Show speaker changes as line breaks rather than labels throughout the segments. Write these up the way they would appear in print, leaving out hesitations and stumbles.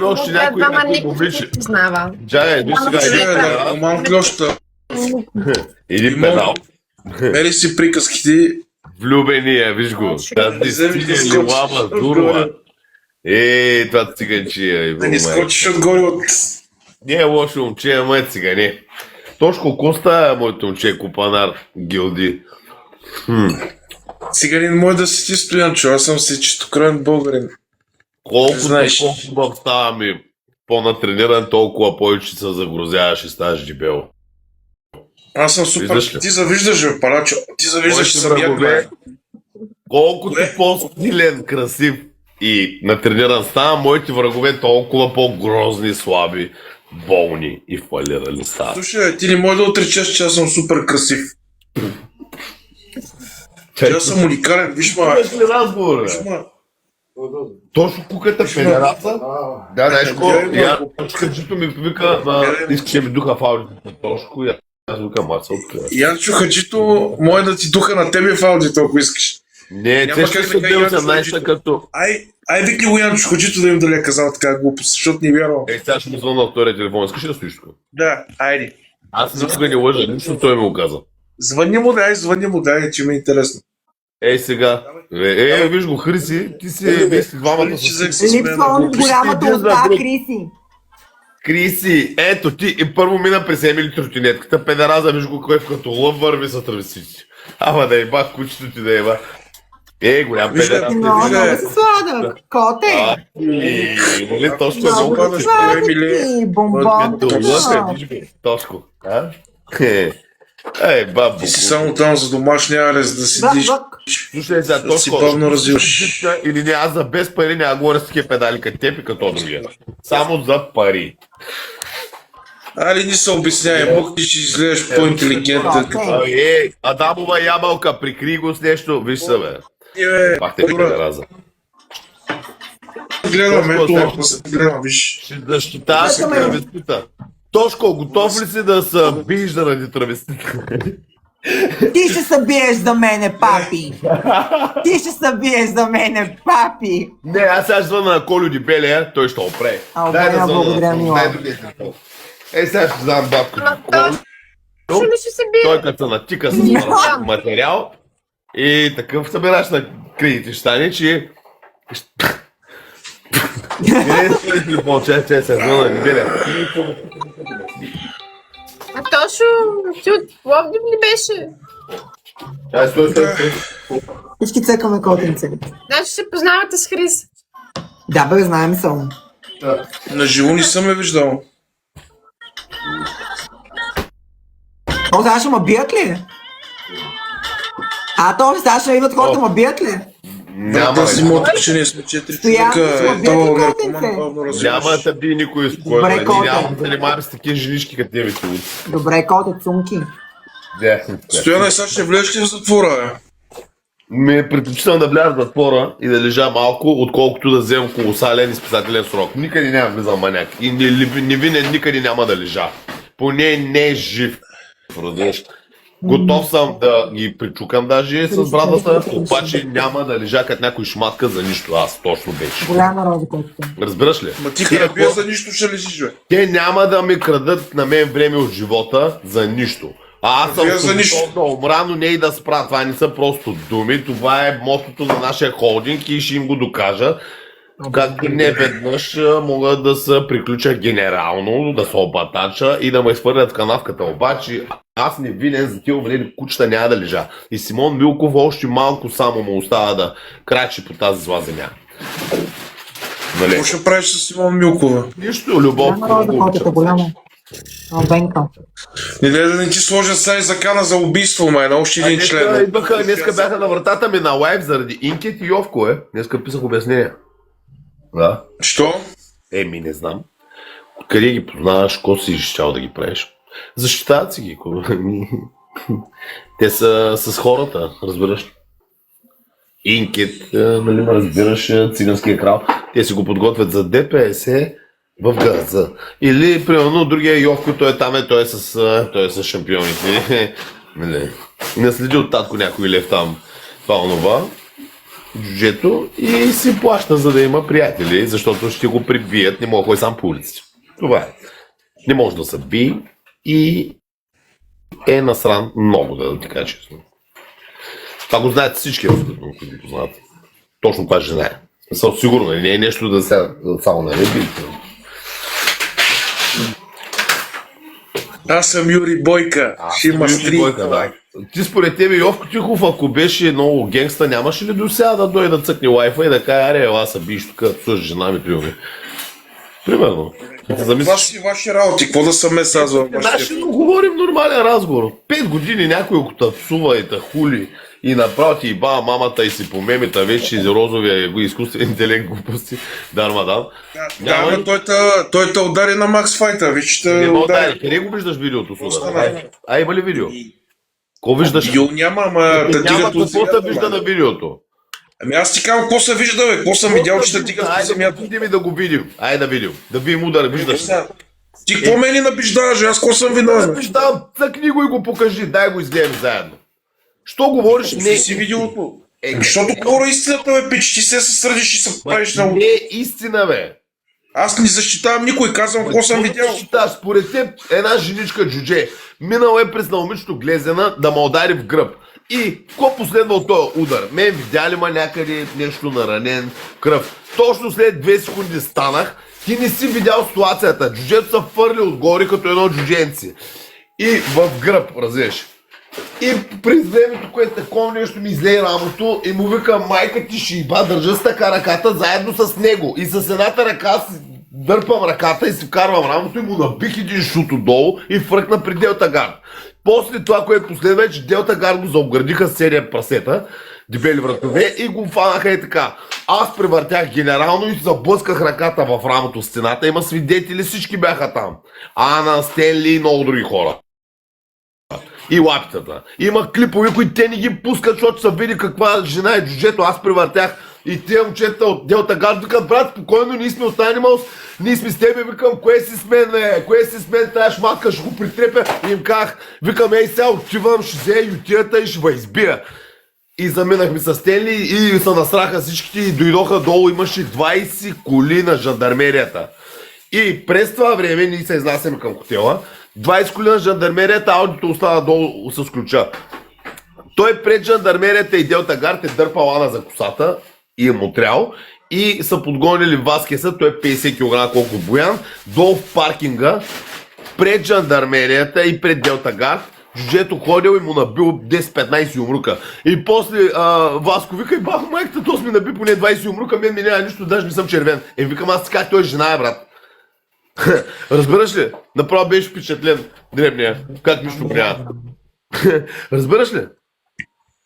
още някой момиче. Джай, виж сега.
Малко още.
Един педал.
Мери си приказките.
Влюбения, виж го. Тази стига лама, дурва. Това циганчия.
Да не скочиш отгоре от...
Не е лошо момче, ама е цигане. Точно коста моето момче Купанар Гилди.
Циганин може да си ти Стоянчо, аз съм си чистокръвен българин.
Колкото ставаме по-натрениран, толкова повече се загрозяваш и ставаш дебел.
Аз съм супер. Ти завиждаш, бе, парачо. Ти завиждаш, че съм як.
Колкото по-стилен, красив и натрениран става, моите врагове толкова по-грозни, слаби, болни и фалирали стават.
Слушай, ти не можеш да отречеш, че аз съм супер красив. Че аз съм уникален, виж ма.
Виж ли разговор, Точно куката педераса. Да, знаеш какво? Хаджито ми вика, искаше ми духа в аудиото. Точно, и аз викам Марсел.
Янчо, Хаджито, може да ти духа на тебе в аудиото, ако искаш.
Не, те ще се делят нещо като...
Ай, викни го Янчо, Хаджито да им дали е казал така глупост, защото не вярвам.
Сега ще му звънна на втория телефон, искаш ли да стоиш тук?
Да, айди.
Аз никога не лъжа, нищо той ми го каза.
Звънни му, дай, че ми е интересно.
Сега. Виж го, Хриси, ти си двамата с...
Липсва ми голямата уста, Криси.
Криси, ето ти и първо мина през Емили тротинетката, педераза, виж го кой като лъв върви са травестици. Ама да еба, кучето ти да еба. Голям педераз.
Много си сладък. Коте.
Нали, точно
много
много
сладък ти, бомбон.
Точко. Бабо.
Ти си само там за домашния арест да седиш.
Слушай, сега
да си бавно развиваш.
Или не, аз за без пари няма говоря с такива педали като теб и като другия. Само за пари.
Али не се обясняй, мог ти ще изгледаш по-интелигентен.
Адамова ябълка, прикри го с нещо, виж се бе. Пак те педераза.
Гледаме, гледам, виж.
Ще защитаваш травестита. Тошко, готов ли си да се биеш заради травестита?
Ти ще се биеш за мене, папи. Ти ще се биеш за мене, папи.
Не, аз сега звъна на Колю Дебелия, той ще опре. Дай да звъна. Сега ще знам бабка. Той като се натика с материал и такъв събираш на кредити ще стане, че... Че се звъна на Дебелия.
Точно, ти от Пловдив ли беше?
Всички цъкаме котенци.
Значи ще познавате с Хрис.
Да, бе, знаем само.
На живо не съм я виждал.
Сега ще ме бият ли? Сега ще идват хората ме бият ли?
Да си мотък, че ние сме 4 човека.
Няма да би никой спокойно. Няма да занимаваме с такива женишки като тебе.
Добре, коте, цунки.
Стояна, сега ще влезеш ли в затвора?
Предпочитам да вляза в затвора и да лежа малко, отколкото да вземам колосален изписателен срок. Никъде няма влизам маняк. И невинен никъде няма да лежа. Поне не е жив. Готов съм да ги причукам даже с брадата, обаче няма да лежа като някой шматка за нищо. Аз точно беше.
Голяма роза, който.
Разбираш ли?
Ма ти храбия за нищо ще лежиш, бе.
Те няма да ми крадат на мен време от живота за нищо. Аз съм готов да умра, но не и да спра. Това не са просто думи. Това е мотото на нашия холдинг и ще им го докажа. Както не веднъж мога да се приключа генерално, да се обатача и да ме изхвърлят в канавката. Обаче аз невинен за тия увалени кучета няма да лежа. И Симон Милков още малко само му остава да крачи по тази зла земя. Нали?
Какво ще правиш с Симон Милкова?
Нищо, любов.
Голяма роза, котето, голяма. Бенка.
Не дай да не ти сложа сега и закана за убийство, май, на още един член.
Днеска бяха на вратата ми на лайв заради Инкет и Йовко, Днеска писах обяснения. Да.
Що?
Не знам. Откъде ги познаваш, ко си щял да ги правиш? Защитават си ги. Те са с хората, разбираш. Инкет, нали разбираш, циганския крал. Те си го подготвят за ДПС в Газа. Или, примерно, другия Йовко, той е там, той е с шампионите. Не следи от татко някой лев там. Това онова. джуджето и си плаща, за да има приятели, защото ще го прибият, не мога да ходи сам по улиците. Това е. Не може да се би и е насран много, да ти кажа честно. Това го знаят всички, които го познават. Точно това жена е. Съм сигурно, не е нещо да се само на ребите.
Аз съм Юри Бойка. Ще има стрим.
Да. Ти според тебе, Йовко Тихов, ако беше много генгста, нямаше ли до сега да дойде да цъкне лайфа и да каже, аре, ела са биш тук, слушаш жена ми приеми. Примерно.
Това си ваши работи, какво да съм меса аз във
Наши, но говорим нормален разговор. 5 години някой го тъпсува и те хули и направо ти баба мамата и си по мемета вече и розовия изкуствен интелект глупости. Дармадан.
Да, но той те удари на Макс Файта, виж,
не удари. Къде го виждаш видеото с удара? Има ли видео? Ко виждаш?
Видео няма, ама те дигат от
земята. Какво се вижда на видеото?
Ами аз ти казвам, какво се вижда, бе? Какво съм видял, че те дигат от земята?
Айде да го видим. Айде да видим. Да видим удар, виждаш.
Ти какво ме ни набиждаваш? Аз какво съм виновен?
Набиждавам, цъкни го и го покажи. Дай го изгледам заедно. Що говориш?
Не си видеото. Защото говоря истината, бе, пич. Ти се сърдиш и се правиш на...
Не е истина, бе.
Аз не защитавам никой, казвам какво съм видял.
Според теб една женичка джудже минала е през наумичето глезена да ме удари в гръб. И какво последва от този удар? Мен видя ли ма някъде нещо наранен, кръв? Точно след 2 секунди станах. Ти не си видял ситуацията. Джуджето се фърли отгоре като едно джудженци. И в гръб, разбираш. И през времето, което такова нещо ми излее рамото и му вика, майка ти шиба, държа с така ръката заедно с него. И с едната ръка си дърпам ръката и си вкарвам рамото и му набих един шут отдолу и фръкна при Делта Гард. После това, което последва е, че Делта Гард го заобградиха с серия прасета, дебели вратове и го фанаха и така. Аз превъртях генерално и заблъсках ръката в рамото в стената. Има свидетели, всички бяха там. Ана, Стенли и много други хора. И лапитата. Има клипове, които те не ги пускат, защото са види каква жена е джуджето. Аз превъртях и тия момчета от Делта Гард викат, брат, спокойно, ние сме от Animals, ние сме с тебе, викам, кое си с мен, бе, кое си с мен, тая шматка, ще го притрепя. И им казах, викам, ей сега отивам, ще взея ютията и ще ва избия. И заминахме с Стенли и се насраха всичките и дойдоха долу, имаше 20 коли на жандармерията. И през това време ние се изнасяме към хотела. 20 коли на жандармерията, аудито остава долу с ключа. Той пред жандармерията и Делта Гард е дърпал Ана за косата и е мотрял. И са подгонили Васкеса, той е 50 кг, колко Боян, долу в паркинга, пред жандармерията и пред Делта Гард. Джуджето ходил и му набил 10-15 юмрука. И после Васко вика, и бах, майката, то ми наби поне 20 юмрука, мен ми няма нищо, даже не съм червен. Викам, аз как той е жена, е, брат. Разбираш ли? Направо беше впечатлен дребния. Как нищо няма. Разбираш ли?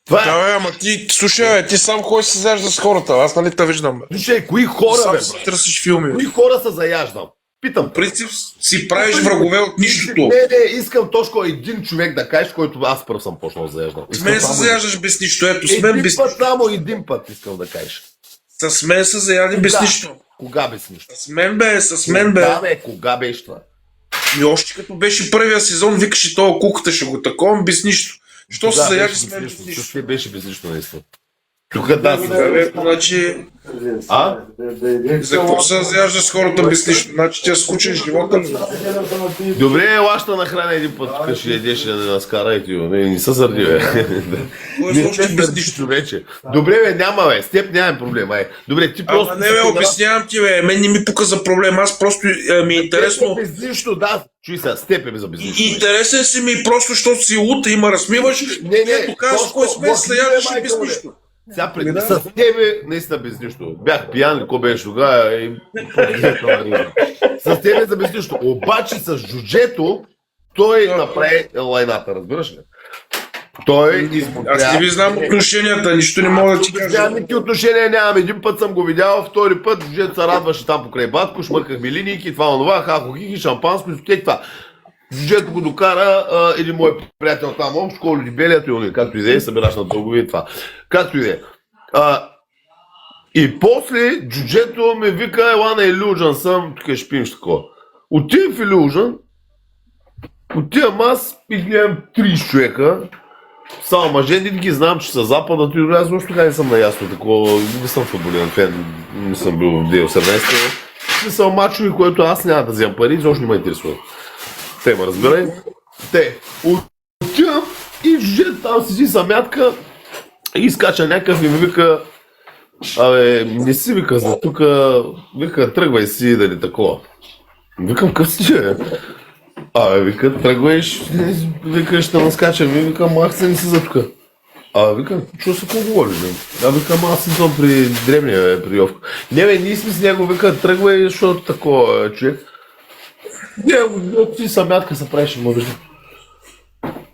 Това е.
Да, бе, ама ти, слушай, ти сам кой се заяжда с хората, аз нали те виждам, бе.
Слушай, кои хора, бе?
Сам си търсиш филми.
Кои хора се заяждам? Питам.
Принцип си правиш врагове от нищото.
Не, искам точно един човек да кажеш, който аз първ съм почнал да заяждам.
С мен се заяждаш без нищо, ето с мен без нищо.
Само един път искам да кажеш.
С мен се заяди без нищо.
Кога без нищо?
С мен бе.
Да, бе, кога беше това?
И още като беше първия сезон, викаше това куката ще го таковам без нищо. Що се заяди с мен без нищо?
Ще беше без нищо, наистина. Тук да си.
Значи... За какво се заяжда с хората без нищо? Значи тя скучен живота ли?
Добре, елаща на храна един път, тук ще ядеш да не наскара и ти, не се сърди, бе.
Още без нищо
вече. Добре, бе, няма, бе, с теб нямам проблем, ай. Добре, ти просто...
Ама не, бе, обяснявам ти, бе, мен не ми пука за проблем, аз просто ми е интересно...
Без нищо, да, чуй сега, с теб е за без нищо.
Интересен си ми просто, защото си лут и ма размиваш, ето казваш, кой сме стояш и без нищо.
Сега преди с тебе наистина без нищо. Бях пиян, какво беше тогава и... С тебе за без нищо. Обаче с джуджето той направи лайната, разбираш ли? Той измотря...
Аз не ви знам отношенията, нищо не мога да ти кажа.
Нямам никакви отношения, нямам. Един път съм го видял, втори път джуджето се радваше там покрай батко, шмъркахме линийки, това онова, хахо хихи, шампанско, изотек това. Джуджето го докара един мой приятел там, в школа Дибелието и он, както и да е, събираш на дългови и това. Както и да е. И после джуджето ме вика, ела на Illusion съм, тук ще пием такова. Отивам в Illusion, отивам аз и гледам 30 човека Само мъже, не ги знам, че са Запада, и аз още така не съм наясно, такова, не съм футболен фен, не съм бил в 2018. Не са мачове, което аз няма да вземам пари, изобщо не ме интересува. Те ме разбирай. Те, отивам и жужет там седи замятка и изкача някакъв и ми вика, абе, не си вика за тука, вика, тръгвай си, дали такова. Викам, къв си, че? Абе, вика, тръгваш, вика, ще наскачам, и вика, мах се не си за тука. Вика, чу се какво говориш, бе? Вика, аз идвам при древния, при Йовко. Не, бе, ние сме с него, вика, тръгвай, защото такова, човек. Не, ти самятка се правиш, ма вижда.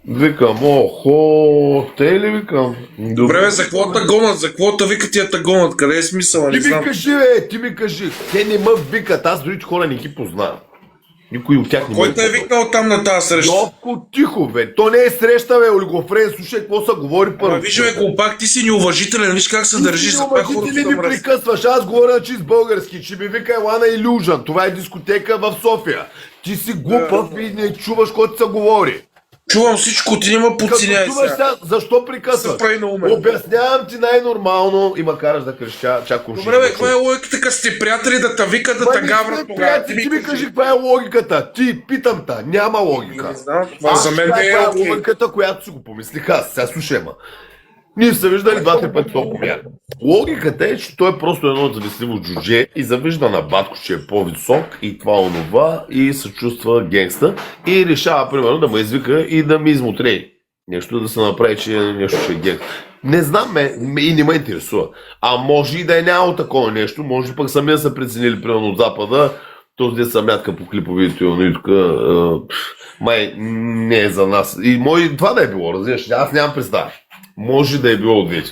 Викам, охо, те ли викам?
Добре, бе, за какво те гонят? За какво те викат тия те гонят? Къде е смисъл?
Ти ми кажи, бе, ти ми кажи. Те не ме викат, аз другите хора не ги познавам. Никой от тях не ме.
Кой те е викнал там на тази среща?
Йовко, тихо, бе. То не е среща, бе, олигофрен. Слушай, какво се говори първо.
Виж, бе, глупак, ти си неуважителен, виж как се държиш за това хората.
Ти не ми прекъсваш, аз говоря чист български, че ми вика Елана Илюжан. Това е дискотека в София. Ти си глупав и не чуваш който се говори.
Чувам всичко, ти не ме подценяй сега.
Защо прекъсваш? Обяснявам ти най-нормално и ма караш да крещя, чакам.
Добре, бе, каква е логиката, като сте приятели да те викат да те гаврат тогава?
Ти ми кажи каква е логиката. Ти, питам та, няма логика.
Не знам, това за мен не е окей.
Логиката, която си го помислих аз, сега слушай ма. Ние са виждали 2-3 пъти толкова мяр. Логиката е, че той е просто едно завистливо джудже и завижда на батко, че е по-висок и това онова и се чувства генгста и решава, примерно, да ме извика и да ми измотрее. Нещо да се направи, че нещо ще е генгста. Не знам и не ме интересува. А може и да е нямало такова нещо, може пък сами да са преценили, примерно от Запада, този дет самятка по клиповите и тук, май не е за нас. И това да е било, разбираш, аз нямам представа. Може да е било от двете.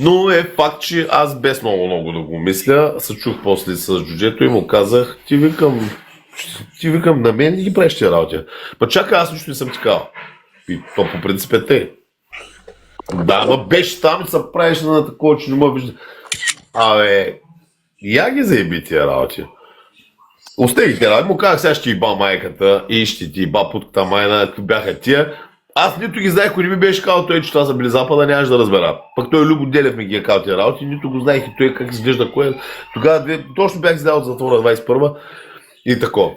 Но е факт, че аз без много да го мисля, се чух после с джуджето и му казах, ти викам, на мен ги правиш тия работи. Па чакай, аз нищо не съм ти казал. И то по принцип е те. Да, ма беше там и се правиш на такова, че не ме вижда. Абе, я ги заеби тия работи. Остеги тия работи, му казах, сега ще иба майката и ще ти иба путката майна, какви бяха тия. Аз нито ги знаех, ако не ми беше казал той, че това са били Запада, нямаш да разбера. Пък той Любо Делев ми ги е казал тия работи, нито го знаех и той как изглежда кое. Тогава точно бях издал от затвора 21 и тако.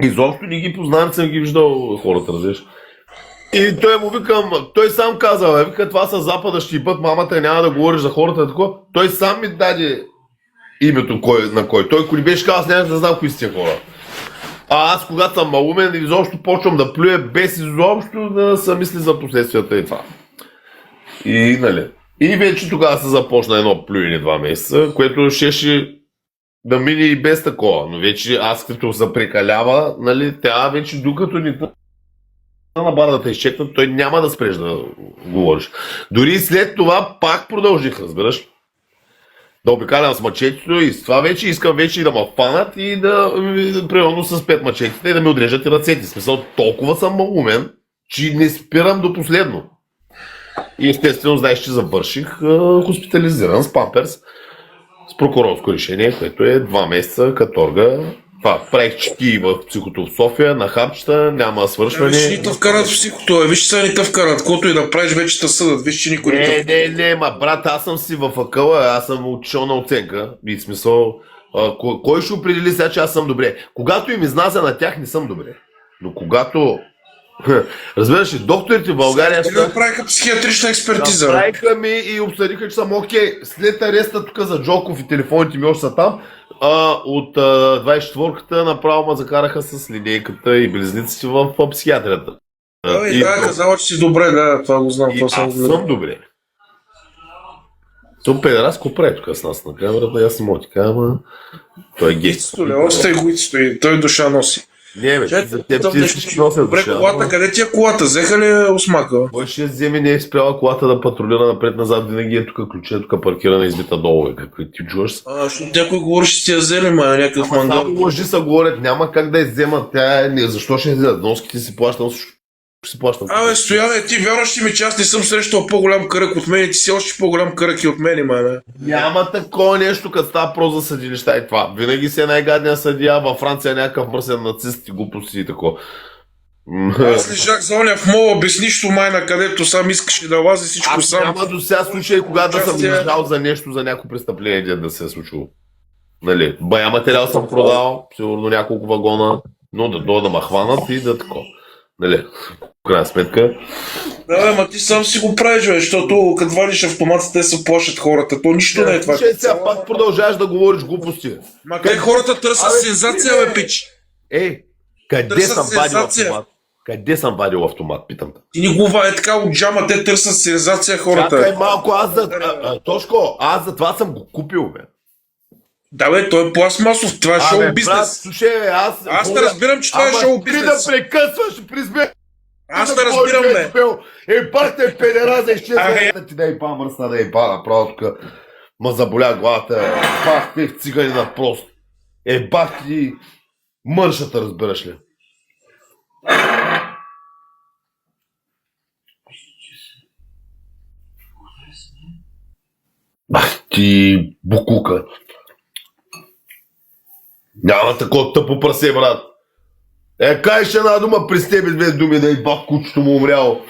Изобщо не ги познавам, съм ги виждал хората, разбираш. И той му викам, той сам казал, вика, това са Запада, ще бъд мамата, няма да говориш за хората, тако. Той сам ми даде името на кой. Той, ако не беше казал, аз нямаш да знам кои са тия хора. Аз, когато съм малумен, изобщо почвам да плюя без изобщо да се мисли за последствията и това. И, нали. И вече тогава се започна едно плюене 2 месеца, което щеше да мине и без такова. Но вече аз като се прекалява, нали, тя вече докато ни на бара да те изчекнат, той няма да спреш да говориш. Дори след това пак продължих, разбираш. Да обикалям с мачетето и с това вече искам вече и да ме фанат и да, примерно с 5 мачетите и да ми отрежат и ръцете. В смисъл, толкова съм малумен, че не спирам до последно. И естествено, знаеш, че завърших хоспитализиран с памперс с прокурорско решение, което е 2 месеца каторга. Правих чети в психото в София, на хапчета, няма свършване.
Виж, ни те вкарат в психото, виж, че са ни те вкарат, каквото и да правиш, вече те съдат, виж, че никой не те...
Не, ма брат, аз съм си в акъла, аз съм отишъл на оценка, и в смисъл, кой ще определи сега, че аз съм добре? Когато им изнася на тях, не съм добре. Но когато... Разбираш ли, докторите в България...
Те направиха психиатрична експертиза.
Направиха ми и обсъдиха, че съм окей. След ареста тук за Джоков и телефоните ми още са там, от 24-ката направо ме закараха с линейката и близнаците в психиатрията.
И да, казала, че си добре, да, това го знам.
И аз съм добре. То педерас ко прави тук с нас на камерата, аз не мога ти кажа, ама той е гей.
Още егоистство и той душа носи.
Не, бе, за теб ти всички носят
добре,
душа.
колата, къде ти е колата? Взеха ли осмака?
Кой ще вземе, не е спряла колата да патрулира напред-назад, винаги е тук ключа, тук паркирана избита долу, какви ти чуваш?
Защото някой говори, че ти я взели, ма някакъв мангал.
Само лъжи са говорят, няма как да я вземат, защо ще я вземат? Носките си плащам, си плащам.
Стояне, ти вярваш ли ми, че аз не съм срещал по-голям кръг от мен и ти си още по-голям кръг и от мен, мане.
Няма такова нещо, като става про за съдилища и това. Винаги си е най-гадния съдия, във Франция някакъв мръсен нацист и глупости и такова.
Аз лежах за оня в мола без нищо майна, където сам искаш да лази всичко
Аз
сам.
няма до сега случай, когато съм
Участие.
лежал за нещо, за някакво престъпление да се е случило. Нали, бая материал съм продал, сигурно няколко вагона, но да дойда да ме хванат и да тако. Нали, в крайна сметка.
Да, ма ти сам си го правиш, бе, защото като вадиш автомата, те се плашат хората. То нищо не е това.
Слушай, сега пак продължаваш да говориш глупости.
Ма къде хората търсят сензация, бе, пич?
Къде
Търсят
съм вадил
сензация.
автомат? Къде съм вадил автомат, питам те.
Ти ни го е така от джама, те търсят сензация хората.
Чакай малко, Тошко, аз за това съм го купил, бе.
Да, бе, той е пластмасов, това е шоу
Брат,
бизнес.
слушай, бе,
Аз не разбирам, че това е шоу
Ти
бизнес.
да прекъсваш през мен.
Аз не разбирам, бе.
Бах те педераза, изчезва
Ай,
да ти да и па мръсна, да и па направо тук. Ма заболя главата, бах те в циганина просто. Бах ти мършата, разбираш ли. Ах ти букука. Няма такова тъпо прасе, брат. Кай ще една дума през тебе две думи, да и бах кучето му умряло.